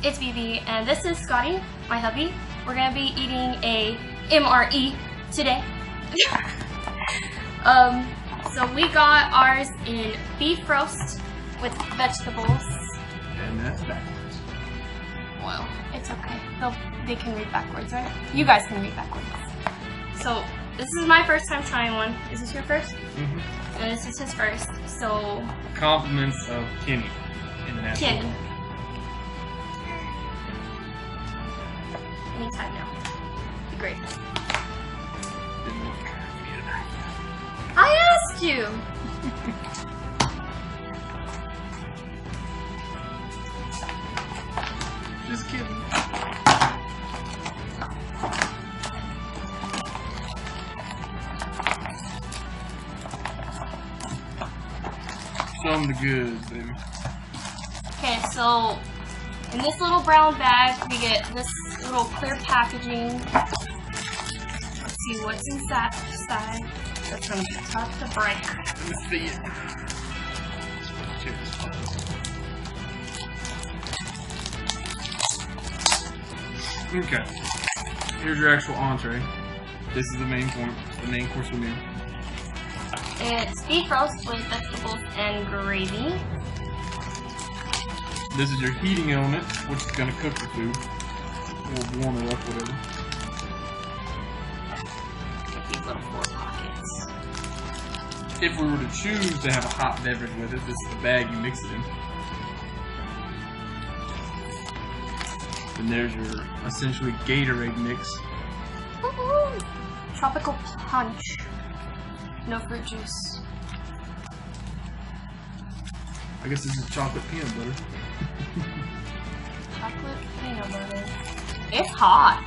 it's BB, and this is Scotty, my hubby. We're gonna be eating a M.R.E. today. So we got ours in beef roast with vegetables. And that's backwards. Well, it's okay. They can read backwards, right? You guys can read backwards. So this is my first time trying one. Is this your first? Mm-hmm. And this is his first. So Compliments of Kenny in the national. Kenny. Anytime now. Be great. Didn't look for me tonight. I asked you! Just kidding. Show them the goods, baby. Okay, so in this little brown bag, we get this little clear packaging. Let's see what's inside. That's gonna be tough to break. Let me see it. Okay. Here's your actual entree. This is the main point, the main course of the meal. It's beef roast with vegetables and gravy. This is your heating element, which is going to cook the food. We'll warm it up, whatever. Get these little 4 pockets. If we were to choose to have a hot beverage with it, this is the bag you mix it in. And there's your essentially Gatorade mix. Woohoo! Tropical punch. No fruit juice. I guess this is chocolate peanut butter. Chocolate peanut butter. It's hot.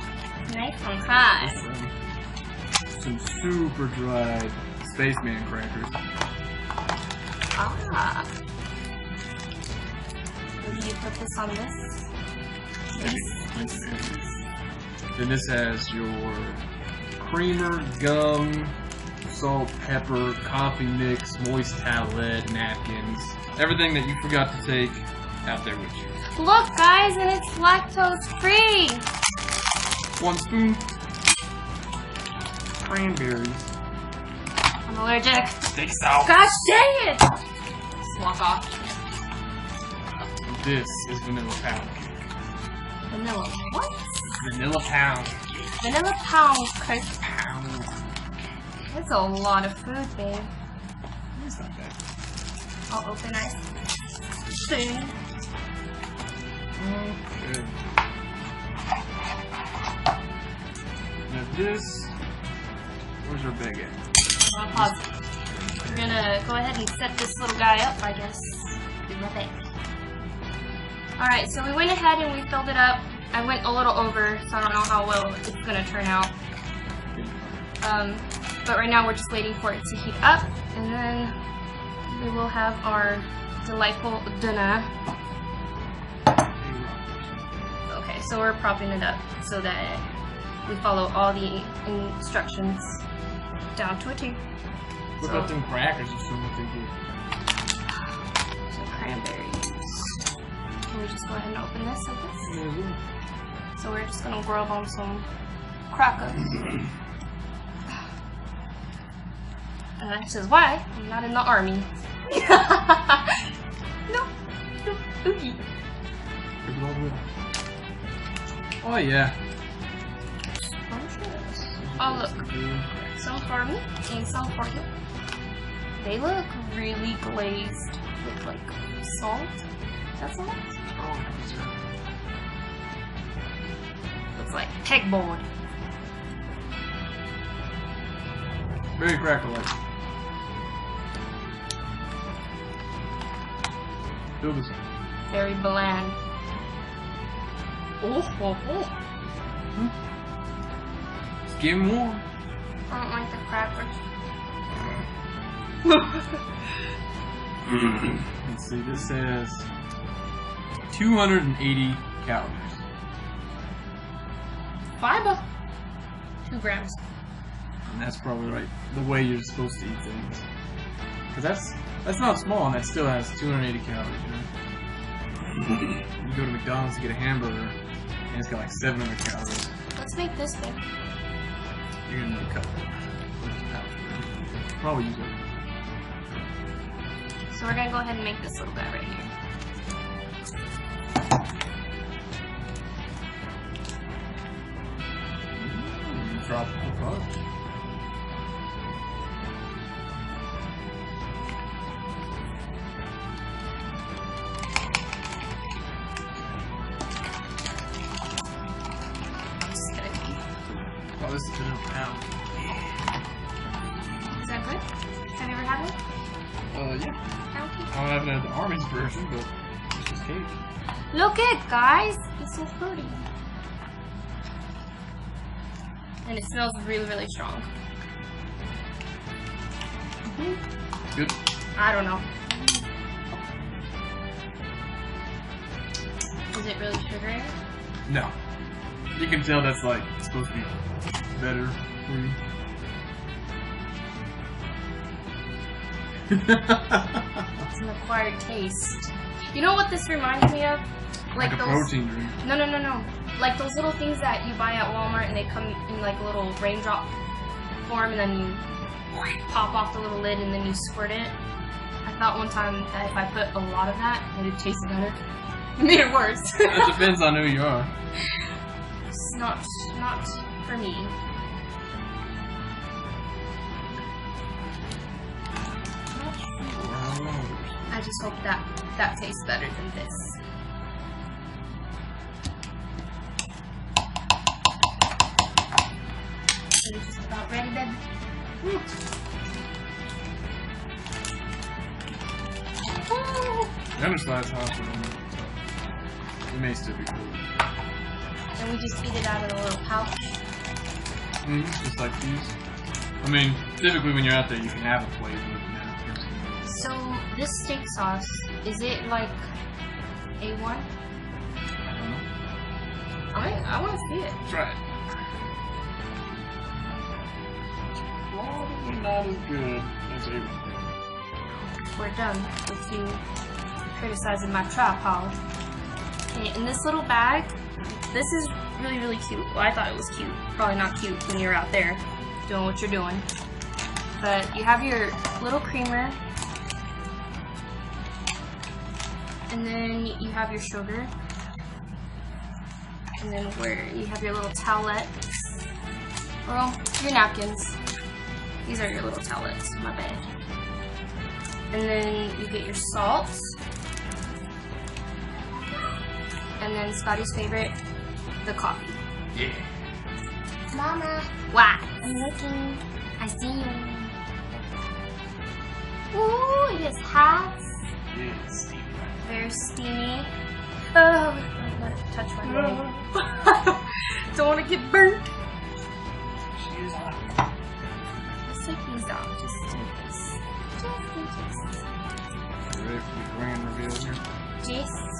Nice and hot. Some super dried spaceman crackers. Ah. Will you put this on this? Then this has your creamer, gum, salt, pepper, coffee mix, moist towelette, napkins, everything that you forgot to take out there with you. Look, guys, and it's lactose free. 1 spoon. Cranberries. I'm allergic. Steak sauce. Gosh dang it! Just walk off. This is vanilla pound cake. Vanilla what? Vanilla pound. Vanilla pound cake. Pound. That's a lot of food, babe. It's not bad. I'll open it soon. Okay. Now this, where's our bag at? I'll pause it. We're gonna go ahead and set this little guy up, I guess. Do my thing. Alright, so we went ahead and we filled it up. I went a little over, so I don't know how well it's gonna turn out. But right now we're just waiting for it to heat up, and then we will have our delightful dinner. Okay, so we're propping it up so that we follow all the instructions down to a T. What about them crackers or something? So cranberries. Can we just go ahead and open this, I guess? Mm-hmm. So we're just gonna grub on some crackers. And this is why I'm not in the army. No. Oogie. Oh yeah. Oh look. Some for me and some for you. They look really glazed with like salt. Is that salt? Looks like pegboard. Very cracker-like. Feel this. Very bland. Oh. Just give me more. I don't like the crackers. Let's see, this says 280 calories. Fiber. 2 grams. And that's probably right, the way you're supposed to eat things. Because that's not small, and that still has 280 calories, right? You go to McDonald's to get a hamburger, and it's got like 700 calories. Let's make this big. You're gonna need a couple. Probably use it. So we're gonna go ahead and make this little guy right here. Tropical punch. Oh, this is a pound. Is that good? Have you ever had one? Yeah. Pound cake? I haven't had the Army's version, but it's just cake. Look it, guys! It's so pretty. And it smells really, really strong. Good. I don't know. Is it really sugary? No. You can tell that's like supposed to be better for you. It's an acquired taste. You know what this reminds me of? Like a those, protein drink. No. Like those little things that you buy at Walmart and they come in like a little raindrop form and then you pop off the little lid and then you squirt it. I thought one time that if I put a lot of that, it would taste better. It made it worse. It depends on who you are. It's not for me. I just hope that tastes better than this. Are you just about ready, babe? Woo. The underside's hot, but it may still be cool. And we just eat it out of a little pouch. Just like these. I mean, typically when you're out there, you can have a plate, but So this steak sauce, is it like A1? I don't know. I want to see it. Try it. Probably not as good as A1. We're done with you criticizing my tripod. Okay, in this little bag, this is really, really cute. Well, I thought it was cute. Probably not cute when you're out there doing what you're doing. But you have your little creamer. And then you have your sugar. And then where you have your little towelette. Well, your napkins. These are your little towelettes, my bad. And then you get your salt. And then Scotty's favorite, the coffee. Yeah. Mama. What? I'm looking. I see you. Ooh, it is hot. Yeah, it's steamy. Very steamy. Oh, don't let it touch my leg. Don't want to get burnt. She is hot. Let's take these out just in case. Just in case. You ready for the grand reveal here? Just.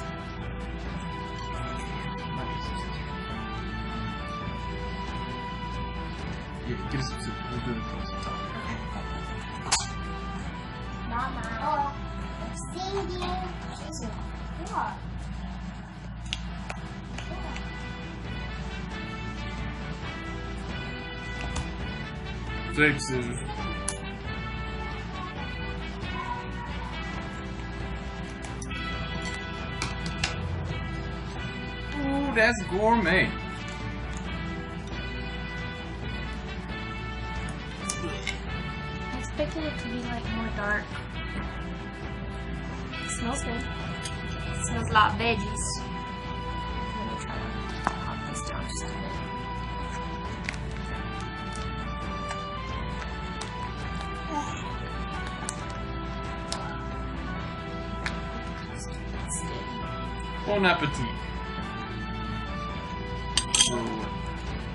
Yeah, get us some soup. We'll do it close to the top. Mama, I'm singing. What? Take scissors. Ooh, that's gourmet. I expected it to be like more dark. It smells good. It smells like veggies. I'm gonna try to pop this down just a bit. Bon appetit. So,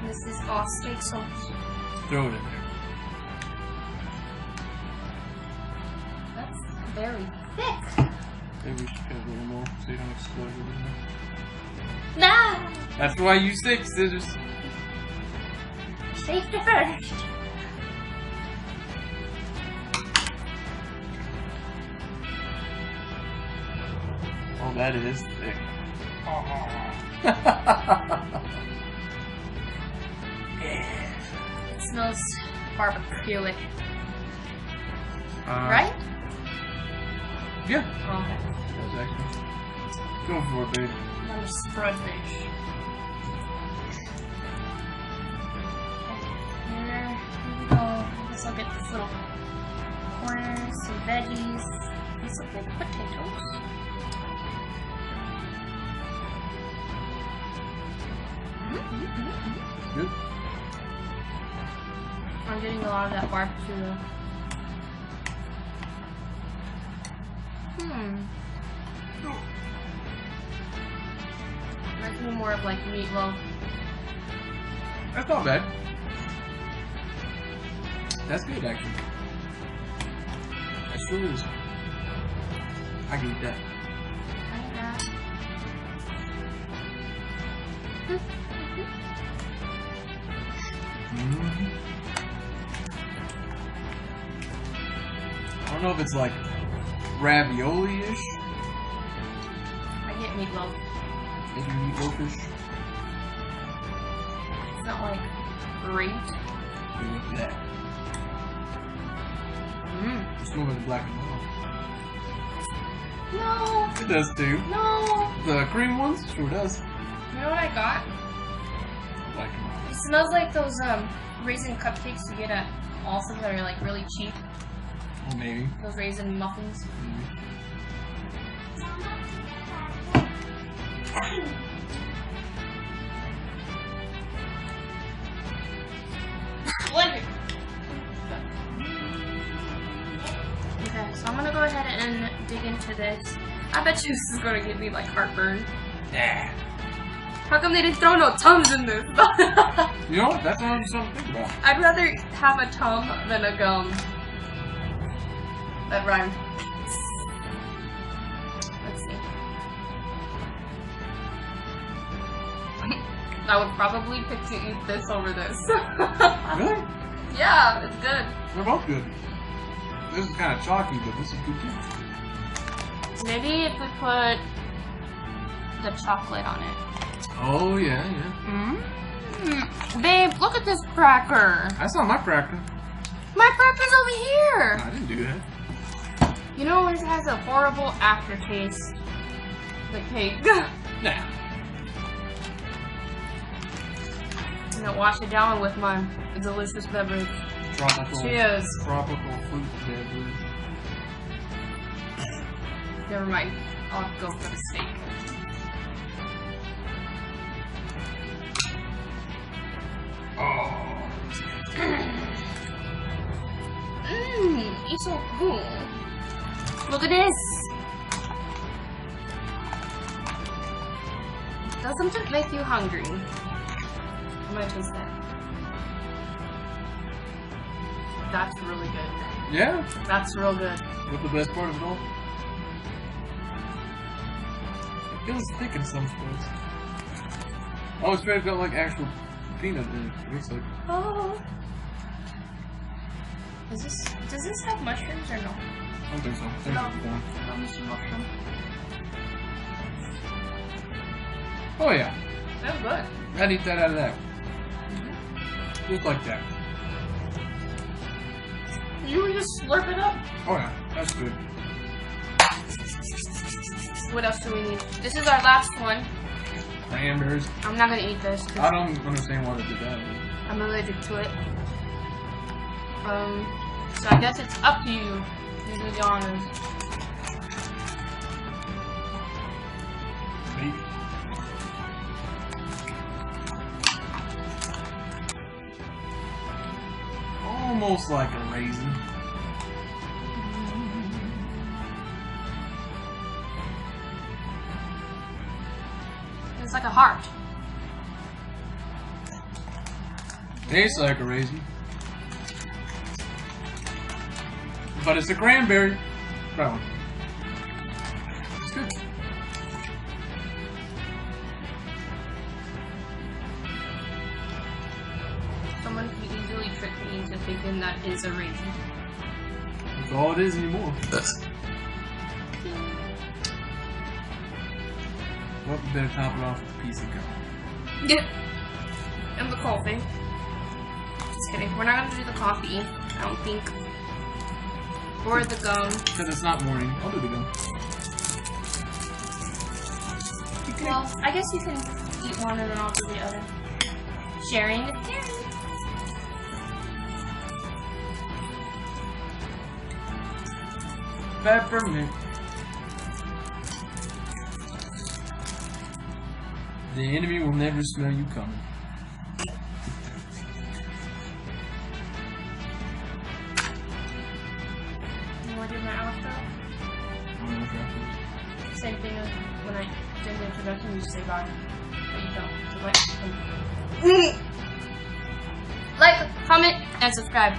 This is all steak sauce. throw it in there. That's very thick. Maybe we should have a little more so you don't explode everything. Nah! That's why you use six scissors. Safety first. All that is thick. It smells barbecue-y. Right? Yeah. Oh, okay. That's actually. Go for it, babe. Another spread fish. Here we go. I guess I'll get this little corner, some veggies. These look like potatoes. Good. I'm getting a lot of that barbecue though. Reminds me more of like meatloaf. That's not bad. That's good, actually. That sure is. I can eat that. I don't know if it's like ravioli-ish. I get meatloaf. Maybe meatloaf-ish. It's not like great. Look at that. It's moving to black and white. No. It does too. No. The cream ones? Sure does. You know what I got? Black and white. It smells like those raisin cupcakes you get at Allsum that are like really cheap. Well, maybe. Those raisin muffins. Okay, so I'm gonna go ahead and dig into this. I bet you this is gonna give me like heartburn. Yeah. How come they didn't throw no Tums in this? You know what? That's not something to think about. I'd rather have a Tum than a gum. That rhymed. Let's see. I would probably pick to eat this over this. Really? Yeah, it's good. They're both good. This is kind of chalky, but this is good too. Maybe if we put the chocolate on it. Oh, yeah, yeah. Babe, look at this cracker. That's not my cracker. My cracker's over here. I didn't do that. You know, it has a horrible aftertaste. The cake. Nah. I'm gonna wash it down with my delicious beverage. Tropical. Cheers. Tropical fruit beverage. Never mind. I'll go for the steak. Oh. It's so cool. Look at this. Doesn't it make you hungry? I'm gonna taste that. That's really good. Yeah? That's real good. What's the best part of it all? It feels thick in some spots. Oh, it's got like actual peanut in it. It looks like. Oh. Does this have mushrooms or no? I don't think so. I think No. it's corn. Let me see mushroom. Oh yeah. That's good. I'd eat that out of that. Just like that. You would just slurp it up. Oh yeah. That's good. What else do we need? This is our last one. Cranberries. I'm not gonna eat this. 'Cause I don't understand why they did that. I'm allergic to it. So I guess it's up to you. You do the honors. Maybe. Almost like a raisin. It's like a heart. Tastes like a raisin. But it's a cranberry. That one. It's good. Someone could easily trick me into thinking that is a raisin. That's all it is anymore. Well, we better top it off with a piece of gum. Yeah. And the coffee. Just kidding. We're not gonna do the coffee, I don't think. Or the gum. Because it's not morning. I'll do the gum. Well, I guess you can eat one and then I'll do the other. Sharing is caring. Peppermint. The enemy will never smell you coming. You want to do my outro? Same thing as when I did the introduction, you just say bye. But you don't. So like, comment, and subscribe.